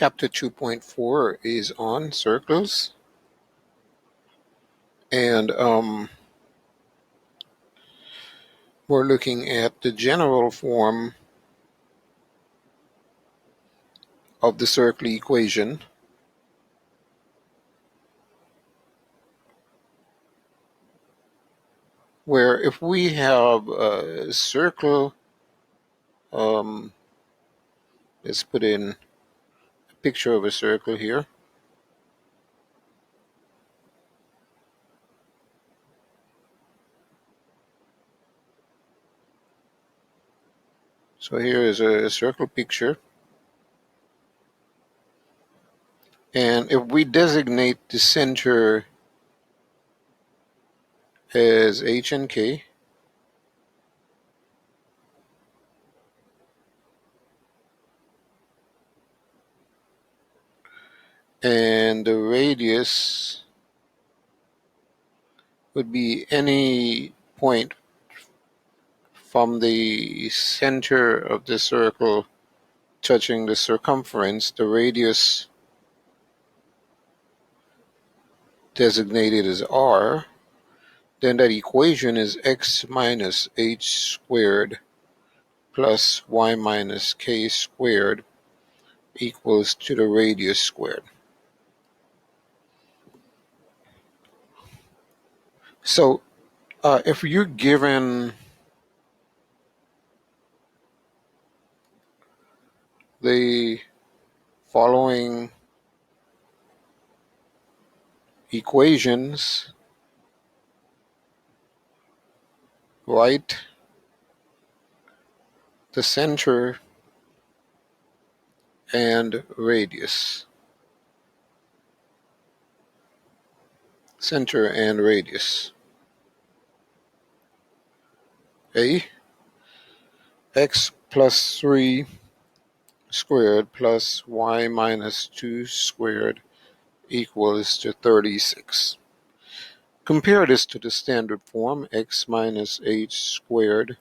Chapter 2.4 is on circles, and we're looking at the general form of the circle equation, where if we have a circle, let's put in a picture of a circle here. So here is a circle picture, and if we designate the center as H and K, and the radius would be any point from the center of the circle touching the circumference, the radius designated as r, then that equation is x minus h squared plus y minus k squared equals to the radius squared. So if you're given the following equations, write the center and radius. Center and radius. A, x plus 3 squared plus y minus 2 squared equals to 36. Compare this to the standard form, x minus h squared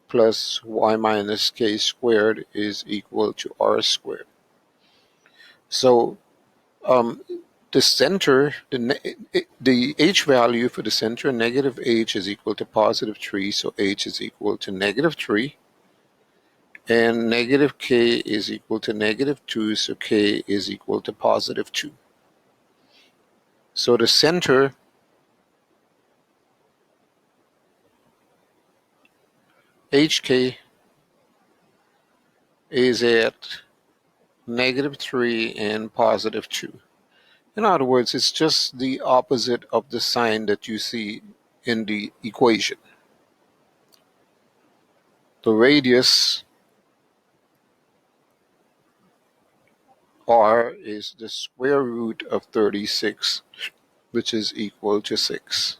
plus y minus k squared is equal to r squared. So the center, the h value for the center, negative h is equal to positive 3, so h is equal to negative 3. And negative k is equal to negative 2, so k is equal to positive 2. So the center hk is at negative 3 and positive 2. In other words, it's just the opposite of the sign that you see in the equation. The radius r is the square root of 36, which is equal to 6.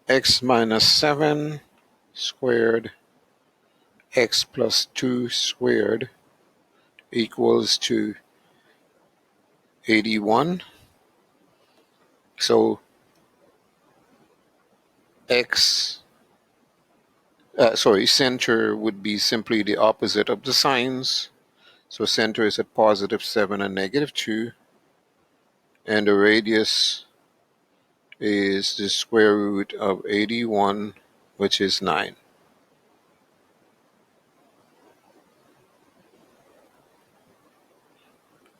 X minus 7 squared x plus 2 squared equals to 81. So center would be simply the opposite of the signs. So center is at positive 7 and negative 2. And the radius is the square root of 81, which is 9.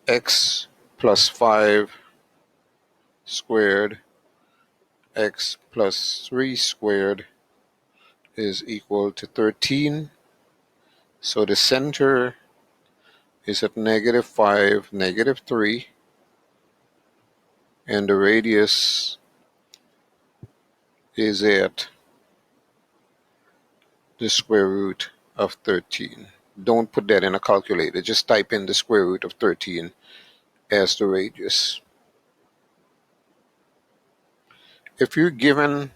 X plus 5 squared x plus 3 squared is equal to 13. So the center is at negative 5, negative 3, and the radius is at the square root of 13. Don't put that in a calculator, just type in the square root of 13 as the radius. If you're given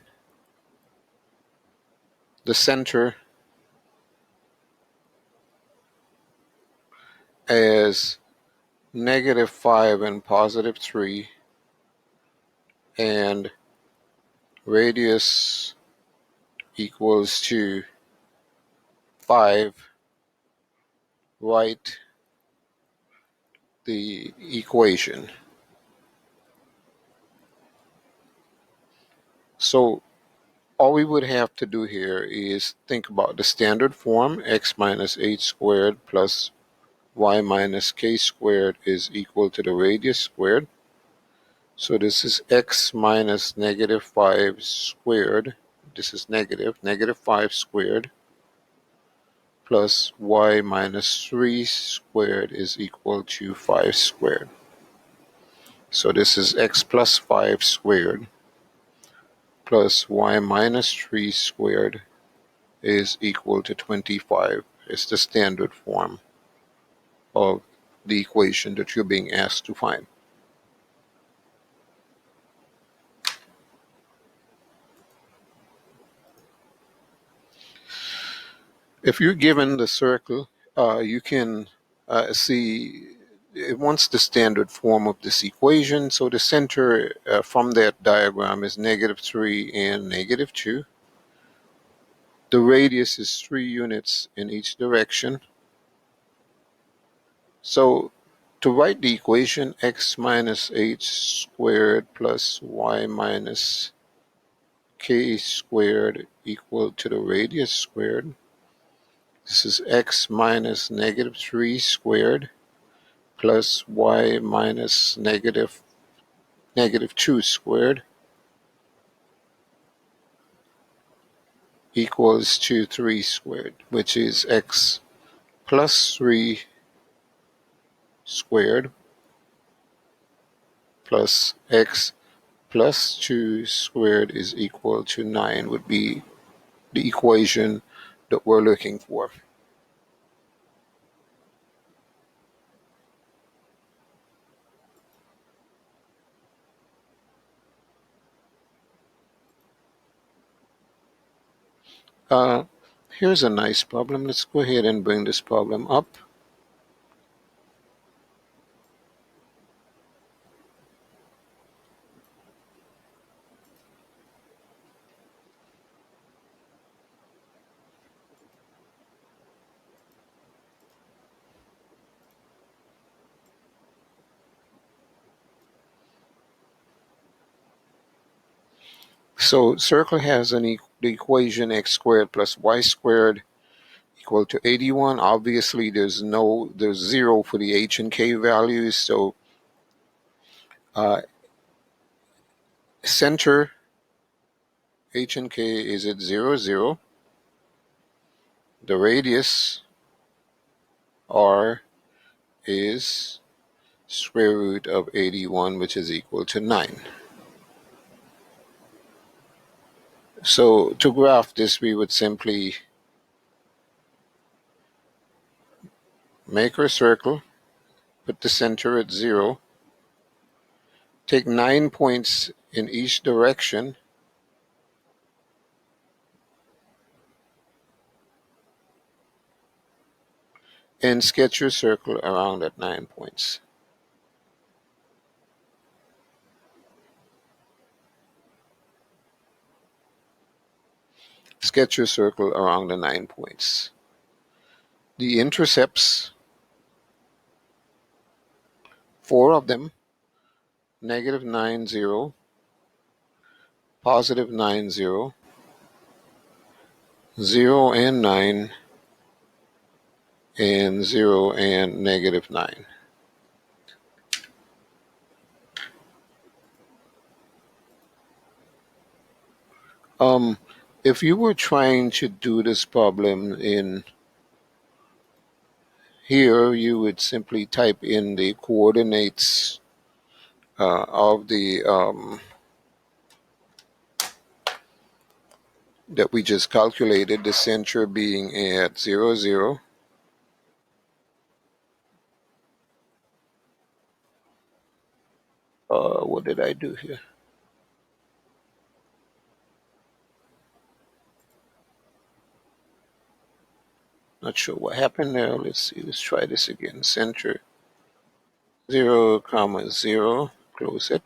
the center as negative 5 and positive 3, and radius equals to 5, write the equation. So all we would have to do here is think about the standard form. X minus h squared plus y minus k squared is equal to the radius squared. So this is x minus negative 5 squared. This is negative 5 squared plus y minus 3 squared is equal to 5 squared. So this is x plus 5 squared plus y minus 3 squared is equal to 25. It's the standard form of the equation that you're being asked to find. If you're given the circle, you can see it wants the standard form of this equation. So the center from that diagram is negative 3 and negative 2. The radius is 3 units in each direction. So to write the equation, x minus h squared plus y minus k squared equal to the radius squared. This is x minus negative 3 squared plus y minus negative 2 squared equals to 3 squared, which is x plus 3 squared plus x plus 2 squared is equal to 9 would be the equation that we're looking for. Here's a nice problem. Let's go ahead and bring this problem up. So circle has the equation x squared plus y squared equal to 81. Obviously there's 0 for the h and k values, so center h and k is at 0, 0. The radius r is square root of 81, which is equal to 9. So to graph this, we would simply make our circle, put the center at 0, take 9 points in each direction, and sketch your circle around at 9 points. Sketch your circle around the 9 points. The intercepts, 4 of them, negative 9, 0, positive 9, 0, 0 and 9, and 0 and negative 9. If you were trying to do this problem in here, you would simply type in the coordinates of the that we just calculated, the center being at 0, 0. What did I do here? Not sure what happened there. Let's see. Let's try this again. Center 0, comma 0. Close it.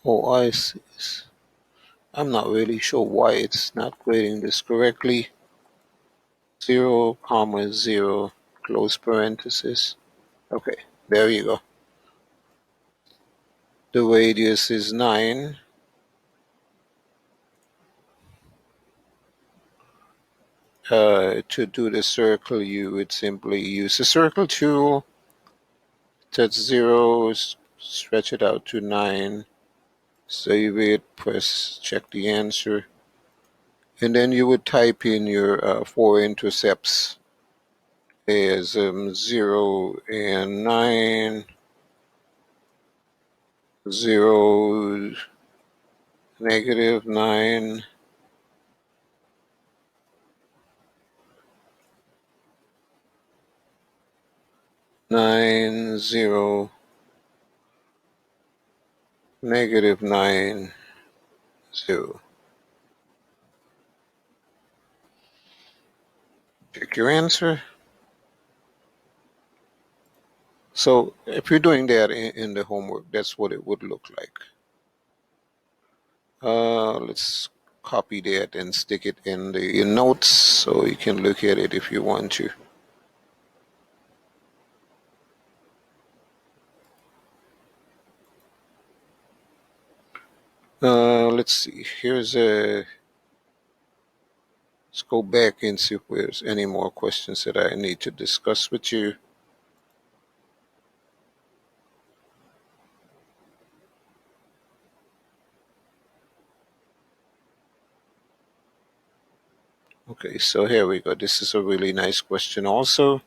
Oh, I see. I'm not really sure why it's not grading this correctly. 0, comma 0, close parenthesis. Okay, there you go. The radius is 9. To do the circle, you would simply use the circle tool. Touch 0, stretch it out to 9, save it, press check the answer, and then you would type in your 4 intercepts as 0 and 9, 0, negative 9, 9, 0, negative 9, 0. Check your answer. So if you're doing that in the homework, that's what it would look like. Let's copy that and stick it in the notes so you can look at it if you want to. Let's see. Let's go back and see if there's any more questions that I need to discuss with you. Okay, so here we go. This is a really nice question also.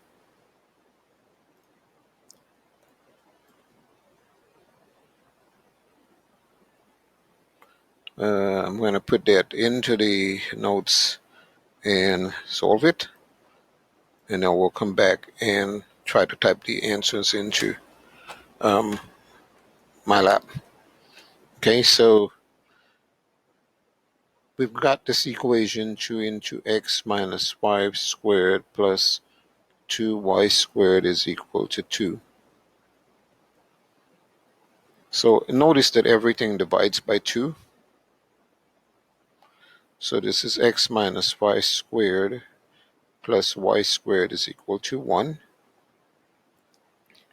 I'm going to put that into the notes and solve it. And then we'll come back and try to type the answers into my lab. Okay, so we've got this equation 2 into x minus 5 squared plus 2y squared is equal to 2. So notice that everything divides by 2. So this is x minus 5 squared plus y squared is equal to 1.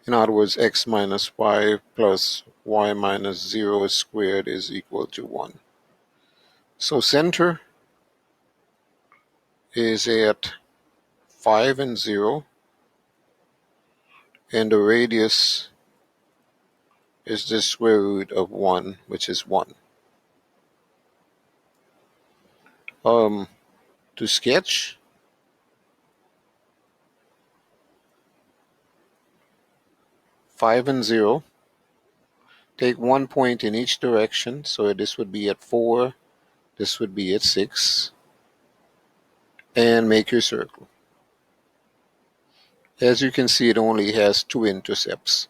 In other words, x minus 5 plus y minus 0 squared is equal to 1. So center is at 5 and 0, and the radius is the square root of 1, which is 1. To sketch, five and 0, take 1 point in each direction. So this would be at 4, this would be at 6, and make your circle. As you can see, it only has 2 intercepts,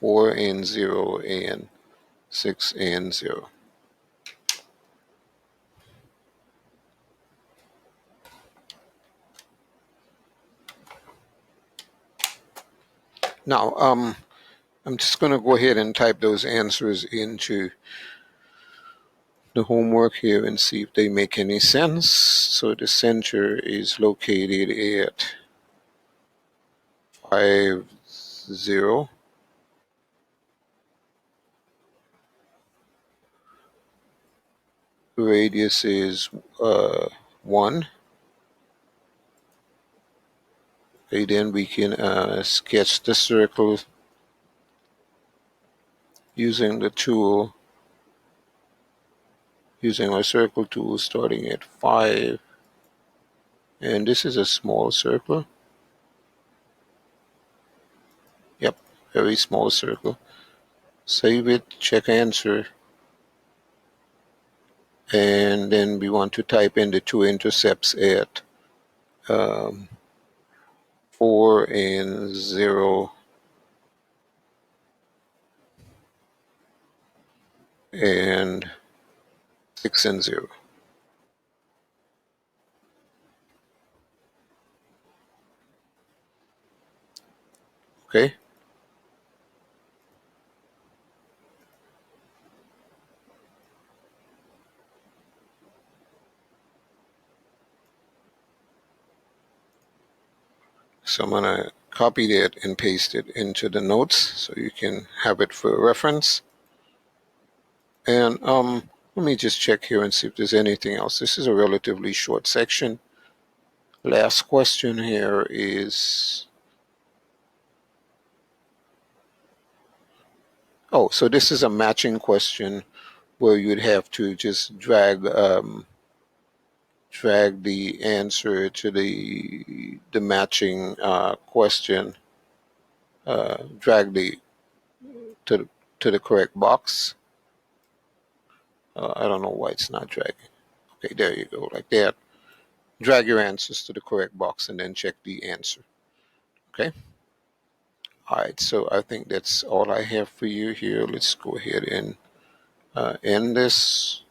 4 and 0 and 6 and 0. Now, I'm just going to go ahead and type those answers into the homework here and see if they make any sense. So the center is located at 5, 0. The radius is 1. Okay, then we can sketch the circle using the tool, using our circle tool starting at 5. And this is a small circle. Yep, very small circle. Save it, check answer. And then we want to type in the 2 intercepts at 4 and 0 and 6 and 0. Okay. So I'm going to copy that and paste it into the notes so you can have it for reference. And let me just check here and see if there's anything else. This is a relatively short section. Last question here is, oh, so this is a matching question where you'd have to just drag the answer to the matching question, drag the to the correct box. I don't know why it's not dragging. Okay, there you go, like that. Drag your answers to the correct box and then check the answer. Okay. All right, so I think that's all I have for you here. Let's go ahead and end this.